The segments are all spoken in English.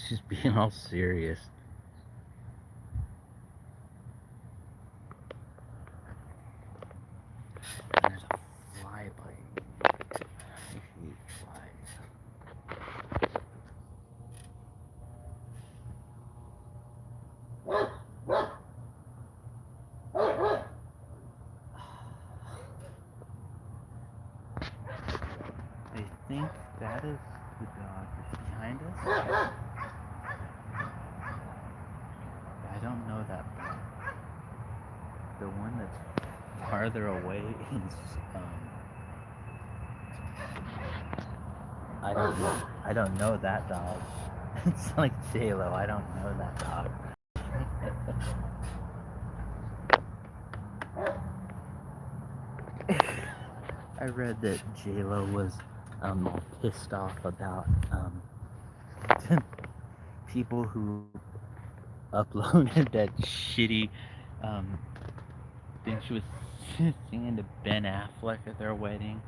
She's being all serious. There's a fly biting me. I hate flies. I think that is the dog that's behind us. I don't know that dog. The one that's farther away is I don't know. I don't know that dog. It's like J-Lo. I don't know that dog. I read that J-Lo was pissed off about people who uploaded that shitty thing she was singing to Ben Affleck at their wedding.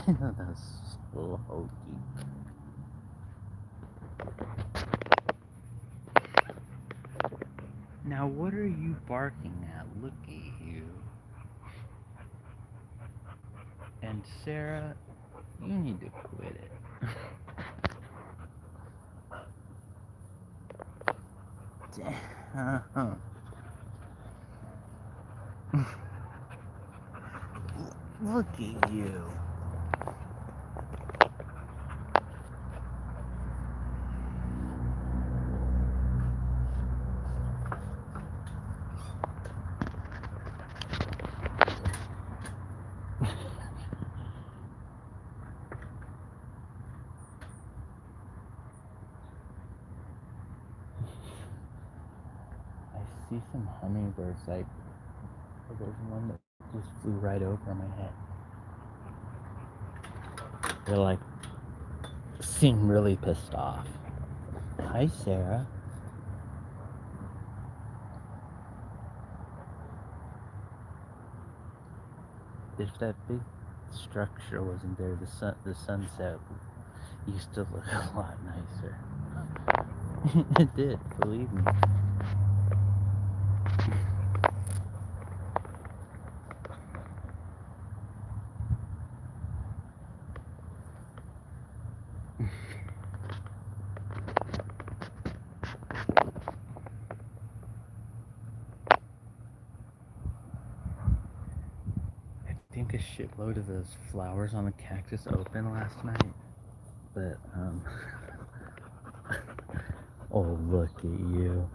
I know that's so hokey. Now, what are you barking at? Look at you. And Sarah, you need to quit it. Damn. Look at you. I see some hummingbirds. Like, there's one that just flew right over my head. They're like, seem really pissed off. Hi, Sarah. If that big structure wasn't there, the sunset used to look a lot nicer. It did, believe me. I think a shitload of those flowers on the cactus opened last night, but oh, look at you.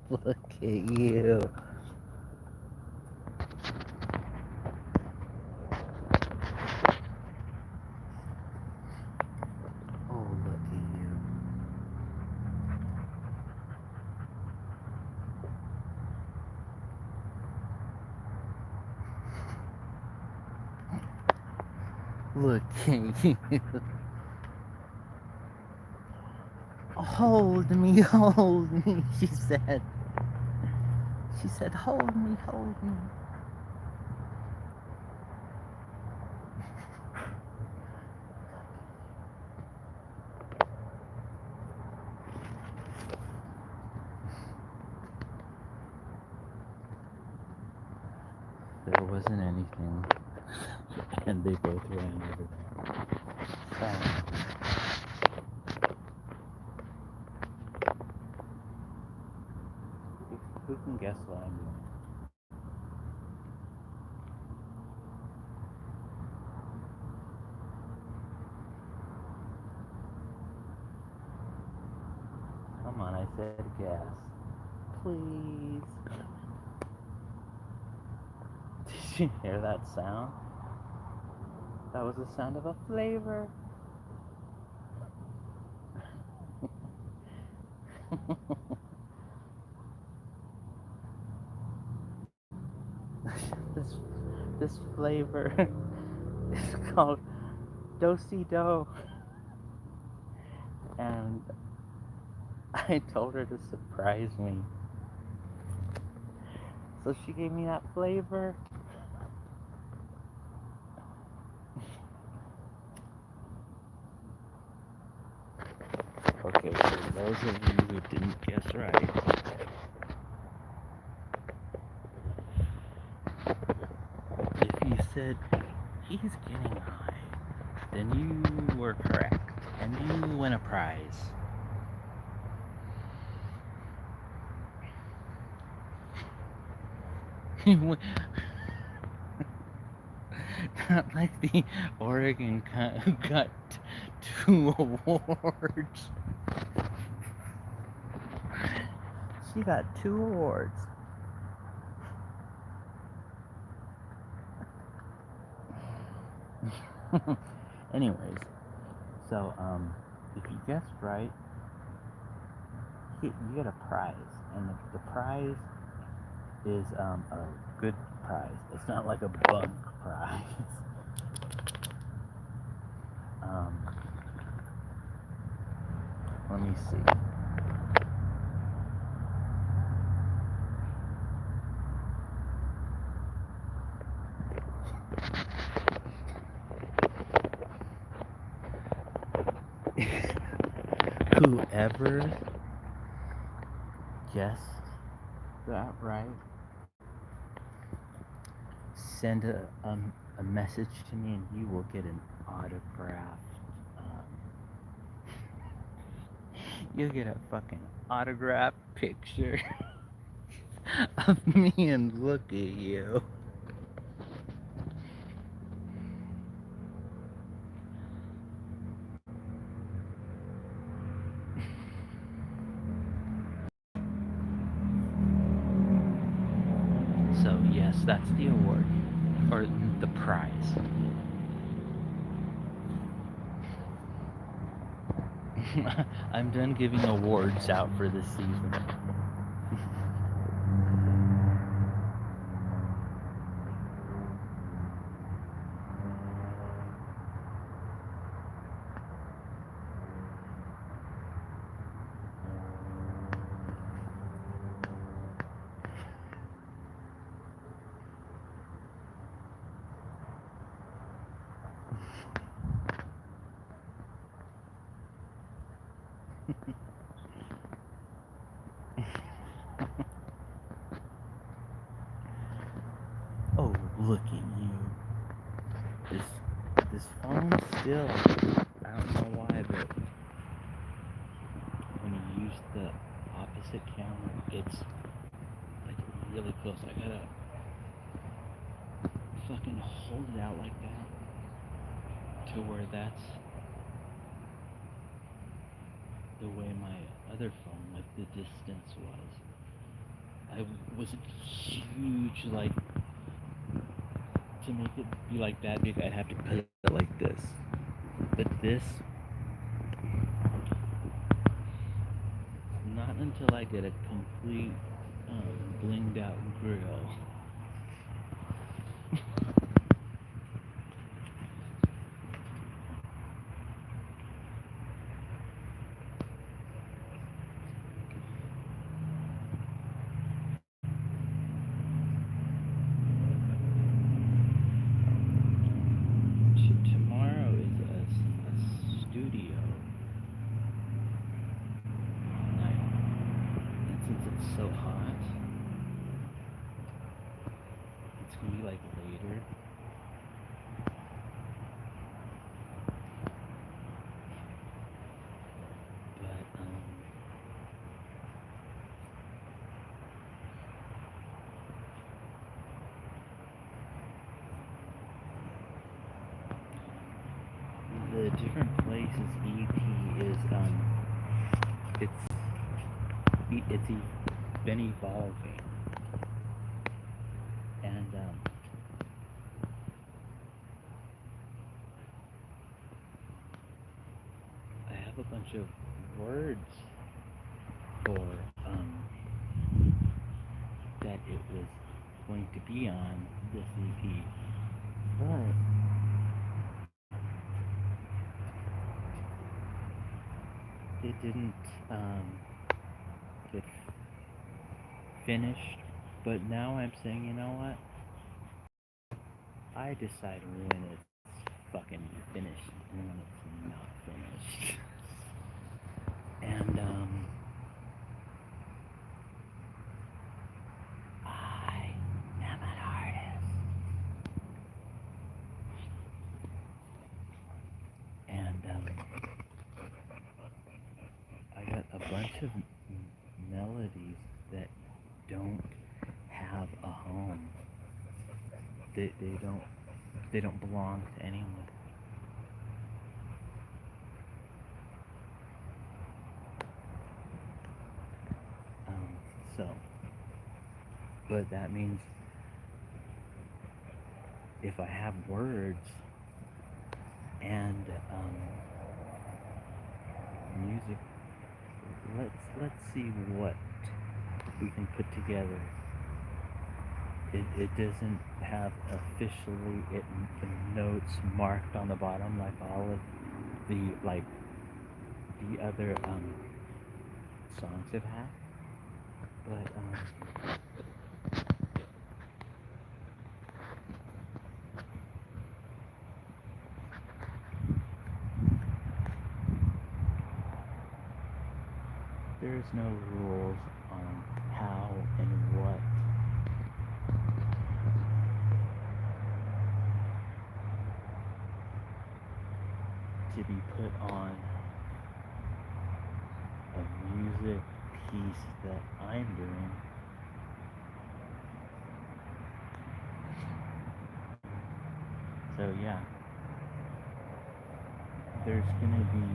Look at you. Oh, look at you. Look at you. Hold me, hold me, she said. She said, hold me, hold me. There wasn't anything, and they both ran over there. So, who can guess what I'm doing? Come on, I said guess. Please. Did you hear that sound? That was the sound of a flavor. this this flavor is called Do-si-do. And I told her to surprise me So she gave me that flavor. Okay, for those of you who didn't guess right, if you said he's getting high, then you were correct, and you win a prize. Not like the Oregon who got 2 awards. She got 2 awards. Anyways, so if you guessed right, you get a prize, and the prize is a good prize. It's not like a bunk prize. Let me see. Whoever guessed that right, send a message to me and you will get an autographed. You'll get a fucking autographed picture of me and look at you. So yes, that's the award, or the prize. I'm done giving awards out for this season. Oh, look at you. This phone still, I don't know why, but when you use the opposite camera, it's like really close. I gotta fucking hold it out like that to where that's the way my other phone, like the distance was. I wasn't huge, like, to make it be like that big, I'd have to put it like this. But this, not until I get a complete blinged out grill. Tomorrow is a studio night, and since it's so hot, it's gonna be like later. But the different places EP is it's been evolving, and I have a bunch of words for that it was going to be on this EP, but it didn't get finished But now I'm saying, you know what? I decide when it's fucking finished and when it's not finished. And I am an artist. And I got a bunch of melodies that don't have a home. They don't belong to anyone. So, but that means if I have words and music, let's see what we can put together. It doesn't have officially the notes marked on the bottom like all of the other songs have had, but there's no rules on how and what to be put on a music piece that I'm doing. So yeah, there's gonna be,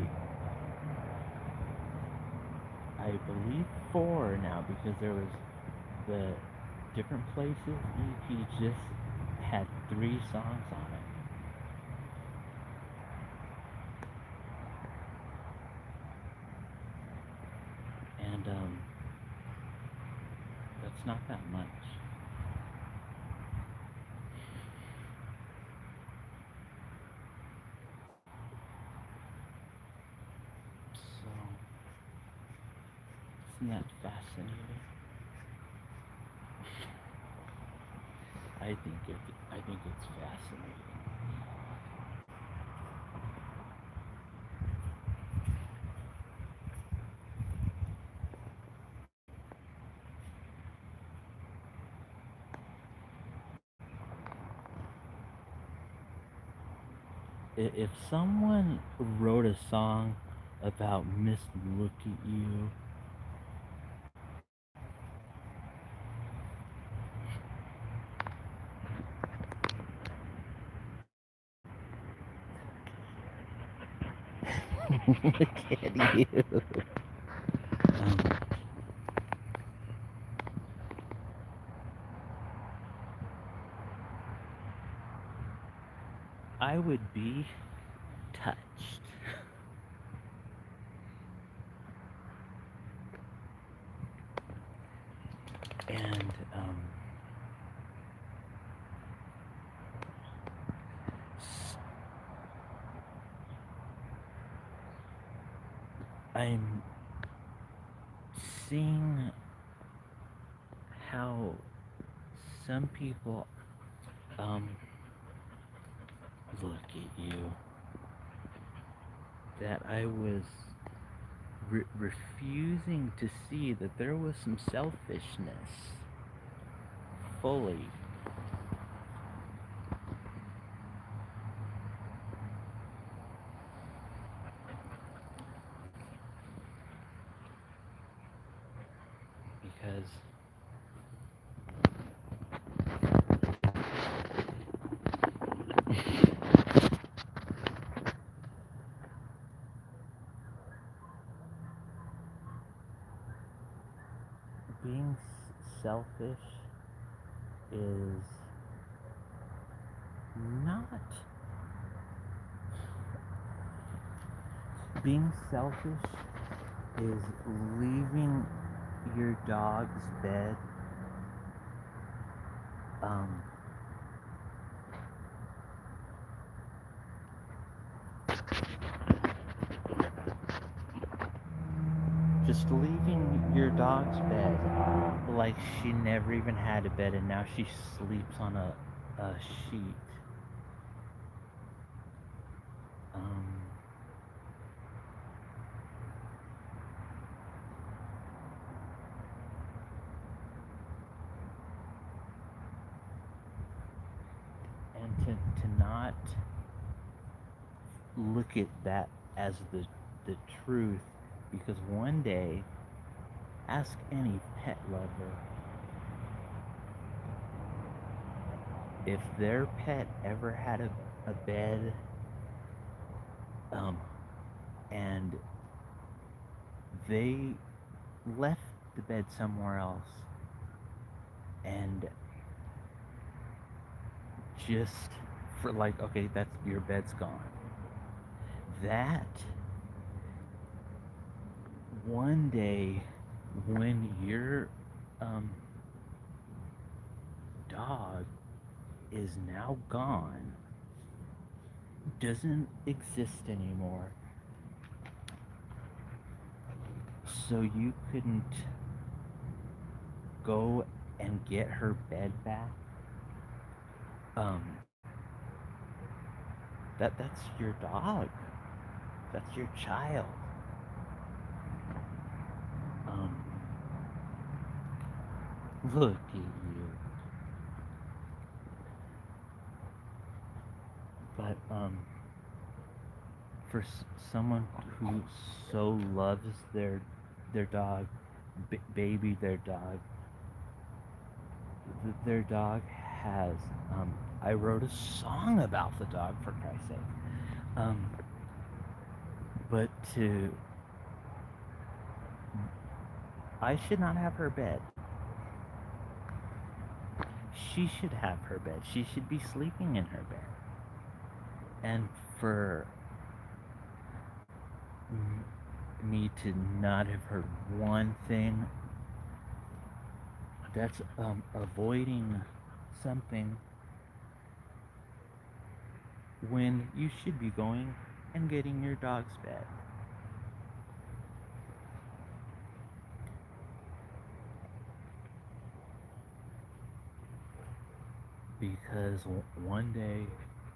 I believe, 4 now, because there was the different places EP just had 3 songs on it. And that's not that much. So isn't that fascinating? I think it's fascinating. If someone wrote a song about Miss Look at You, look at you. Um, I would be touched. And I'm seeing how some people look at you, that I was refusing to see that there was some selfishness fully. Because being selfish is not, being selfish is leaving your dog's bed just leaving your dog's bed like she never even had a bed and now she sleeps on a sheet. Um, and to not look at that as the truth, because one day, ask any pet lover if their pet ever had a bed, um, and they left the bed somewhere else and just for like, okay, that's your bed's gone. That one day when your um, dog is now gone, doesn't exist anymore, so you couldn't go and get her bed back. Um, that's your dog. That's your child. Um, look at you. But for someone who so loves their dog, baby their dog, their dog has. I wrote a song about the dog, for Christ's sake. Um, but I should not have her bed. She should have her bed. She should be sleeping in her bed. And for me to not have heard one thing that's avoiding something when you should be going and getting your dog's bed. Because one day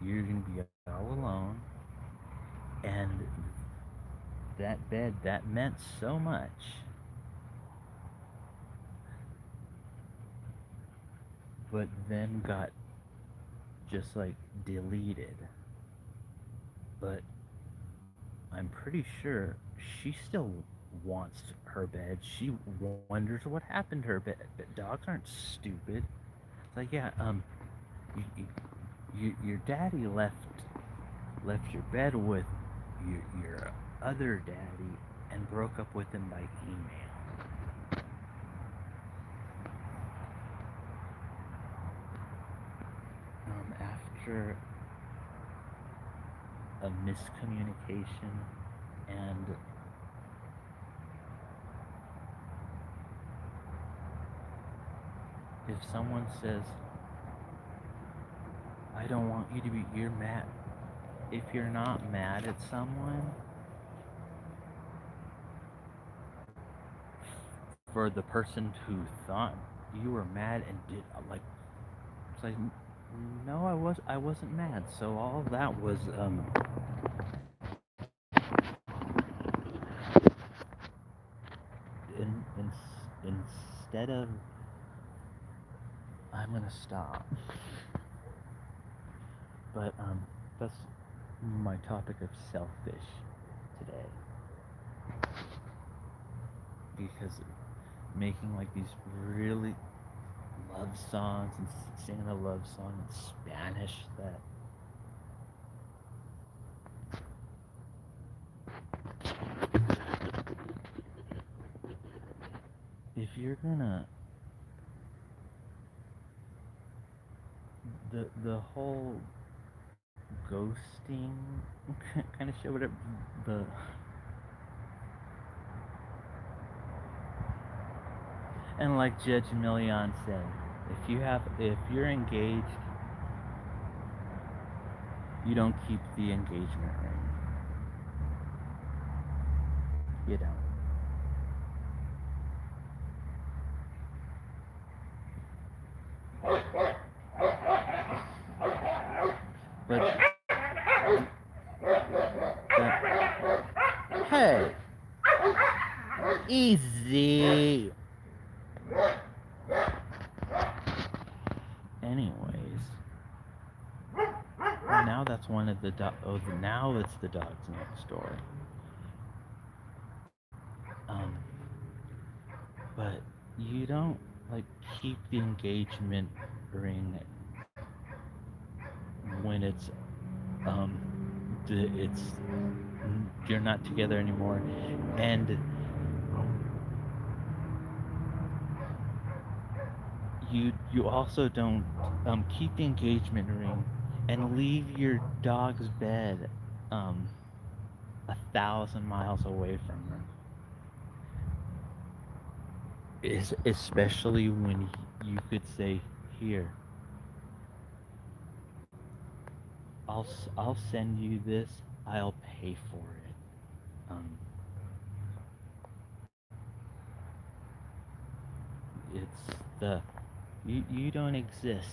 you're going to be all alone, and that bed that meant so much but then got just like deleted. But I'm pretty sure she still wants her bed. She wonders what happened to her bed. But dogs aren't stupid. It's like, yeah, your daddy left your bed with your other daddy and broke up with him by email. After a miscommunication and if someone says, I don't want you to be, you're mad. If you're not mad at someone for the person who thought you were mad and did like, it's like, no, I wasn't mad. So all of that was instead of, I'm gonna stop. But that's my topic of selfish today, because making like these really love songs and singing a love song in Spanish that if you're gonna the whole ghosting kind of shit, whatever the and like Judge Million said, if you're engaged, you don't keep the engagement ring. You don't. But hey, easy. Anyways, now that's one of the now it's the dogs next door. But you don't like keep the engagement ring when um it's you're not together anymore, and you also don't keep the engagement ring and leave your dog's bed 1,000 miles away from her. Is especially when you could say, "Here, I'll send you this. I'll pay for it." Um, it's the you don't exist.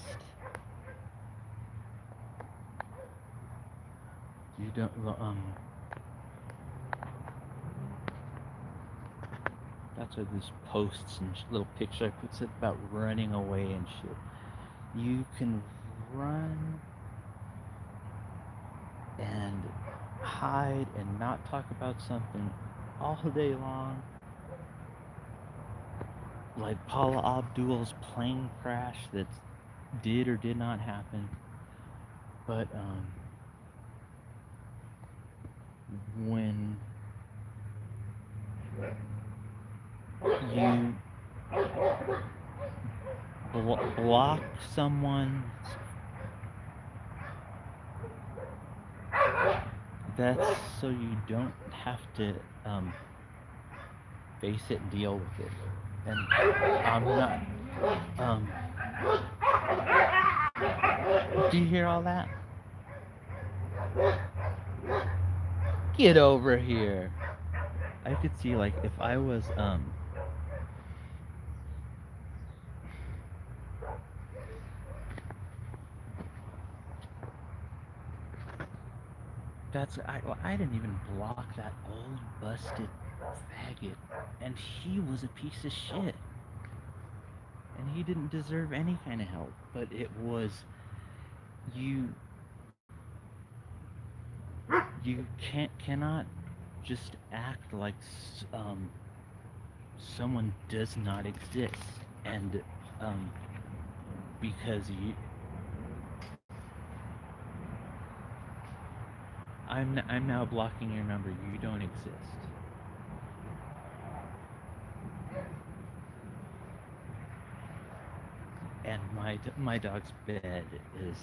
You don't That's what this posts and little picture I puts it about running away and shit. You can run and hide and not talk about something all day long, like Paula Abdul's plane crash that did or did not happen. But when you block someone, that's so you don't have to face it and deal with it. And I'm not. Um, do you hear all that? Get over here. I could see like if I was I didn't even block that old busted faggot, and he was a piece of shit, and he didn't deserve any kind of help. But it was you. You cannot just act like someone does not exist, and um, because I'm now blocking your number. You don't exist. And my dog's bed is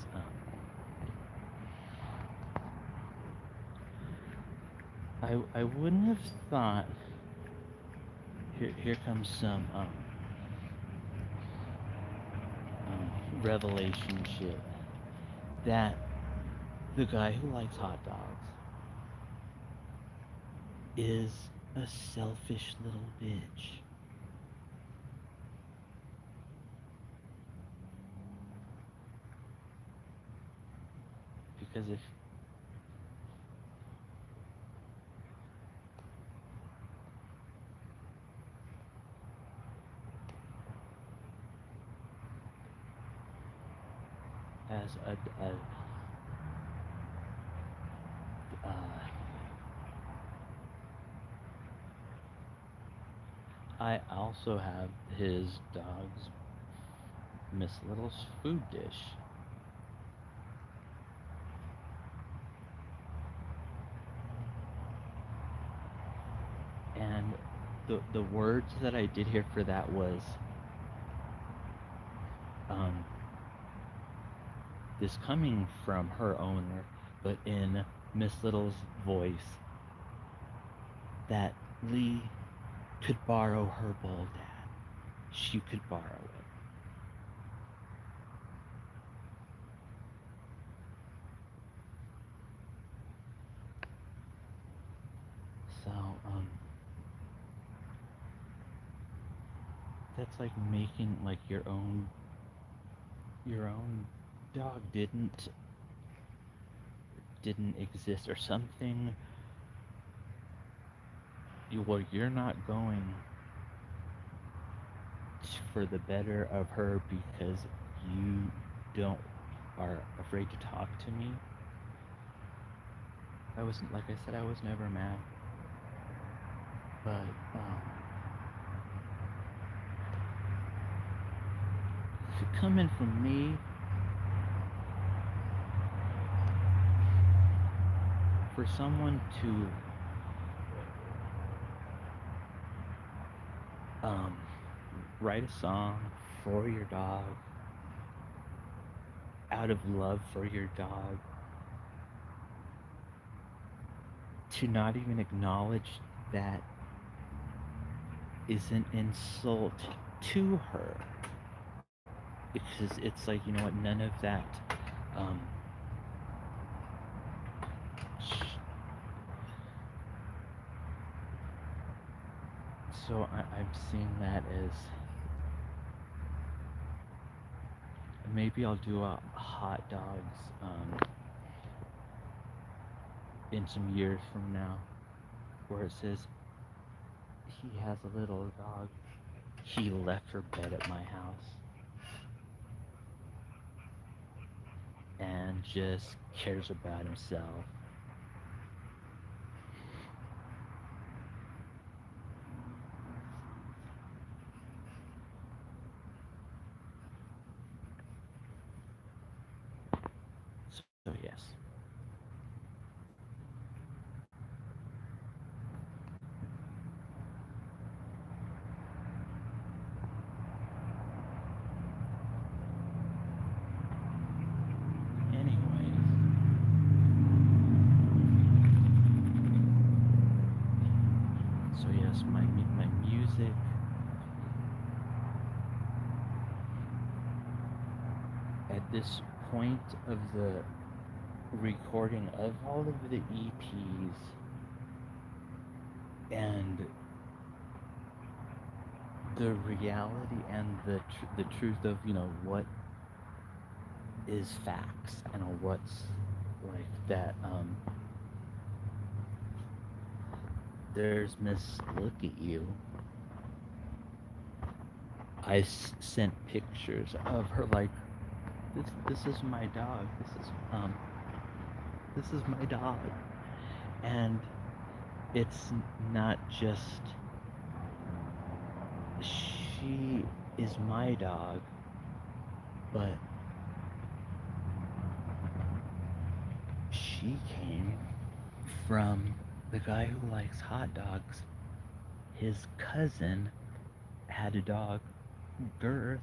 I wouldn't have thought. Here comes some revelation shit that the guy who likes hot dogs is a selfish little bitch. Because if as I also have his dog's Miss Little's food dish. And the words that I did hear for that was this coming from her owner, but in Miss Little's voice, that Lee could borrow her ball dad. She could borrow it. So, that's like making like your own your own dog didn't exist or something, well, you're not going for the better of her because you don't are afraid to talk to me. I wasn't, like I said, I was never mad, but if you come in from me for someone to um, write a song for your dog out of love for your dog, to not even acknowledge that is an insult to her, because it's like, you know what, none of that um, so I'm seeing that as, maybe I'll do a hot dogs in some years from now, where it says he has a little dog. He left her bed at my house and just cares about himself. So yes. Anyways, so yes, my music. At this point of the recording of all of the EPs and the reality and the truth of, you know, what is facts and what's like that, there's Miss Look at You. Sent pictures of her, like, this is my dog, this is my dog. And it's not just she is my dog, but she came from the guy who likes hot dogs. His cousin had a dog, Girth,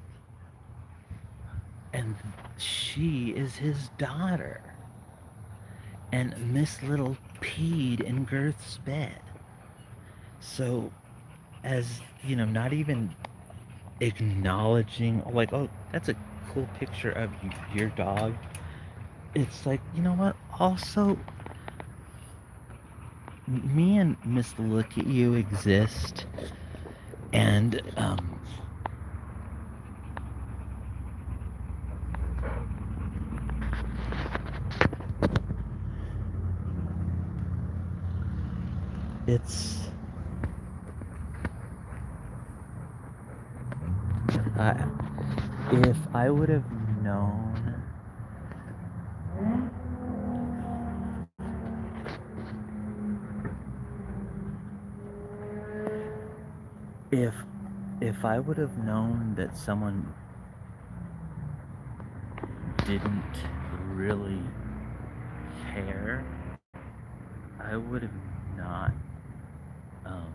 and she is his daughter. And Miss Little peed in Girth's bed. So, as you know, not even acknowledging, like, oh, that's a cool picture of your dog. It's like, you know what? Also, me and Miss Look at You exist, and it's if I would have known if if I would have known that someone didn't really care, I would have not um,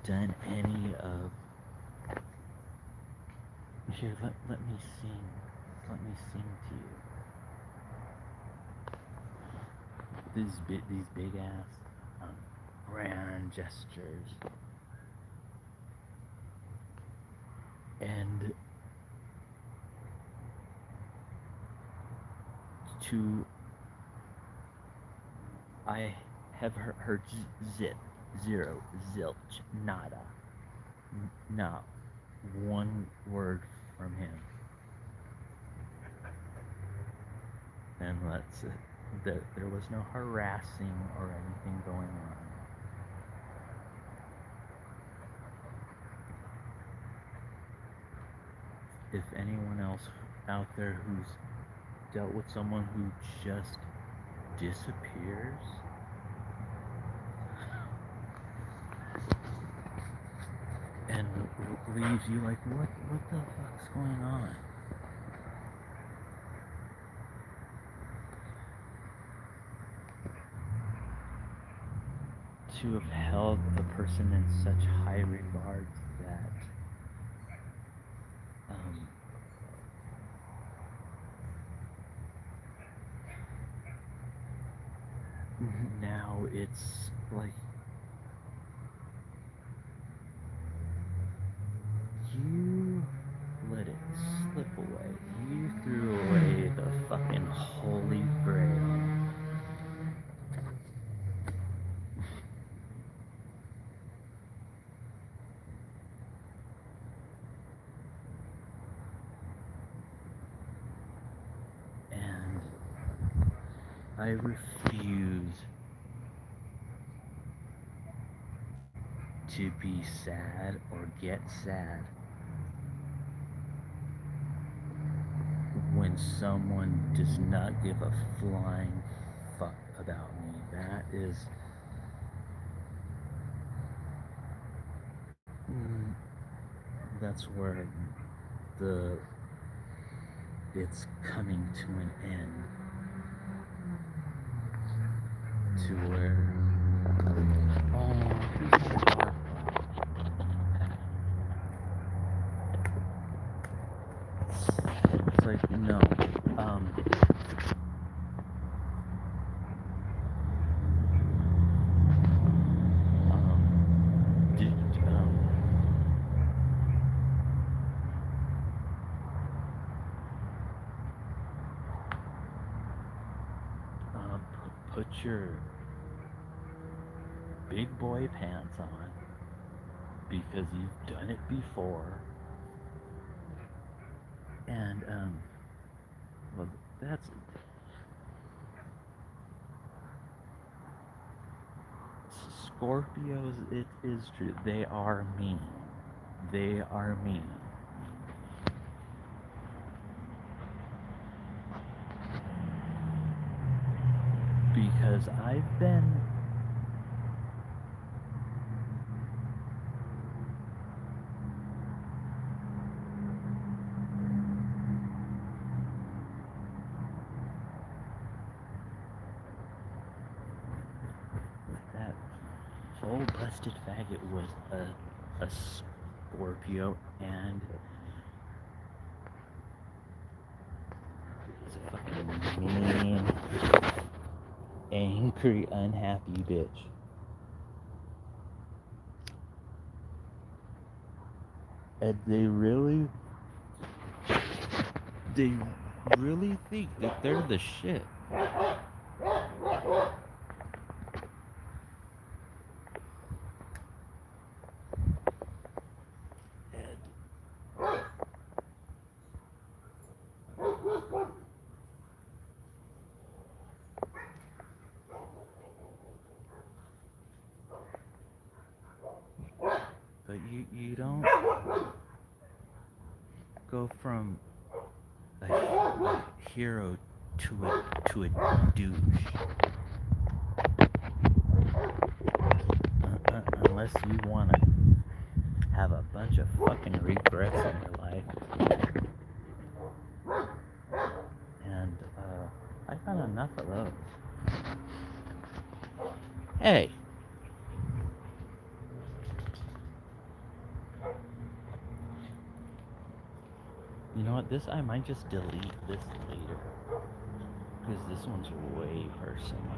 done any of. Here, let me sing. Let me sing to you. These big ass grand gestures, and to I have heard zip Zero, zilch, nada. Not one word from him. And there was no harassing or anything going on. If anyone else out there who's dealt with someone who just disappears, and leaves you like, what the fuck's going on? To have held a person in such high regard that now it's like you let it slip away. You threw away the fucking holy grail. And I refuse to be sad or get sad when someone does not give a flying fuck about me. That's where it's coming to an end. To where, it's like, no, put your big boy pants on, because you've done it before. And well, that's Scorpios. It is true, they are mean. They are mean. Because I've been that old busted faggot was a Scorpio, and it's a fucking mean, angry, unhappy bitch. And they really think that they're the shit. But you don't go from a hero to a douche unless you want to have a bunch of fucking regrets in your life. And I got enough of those. Hey. You know what? I might just delete this later, because this one's way personal.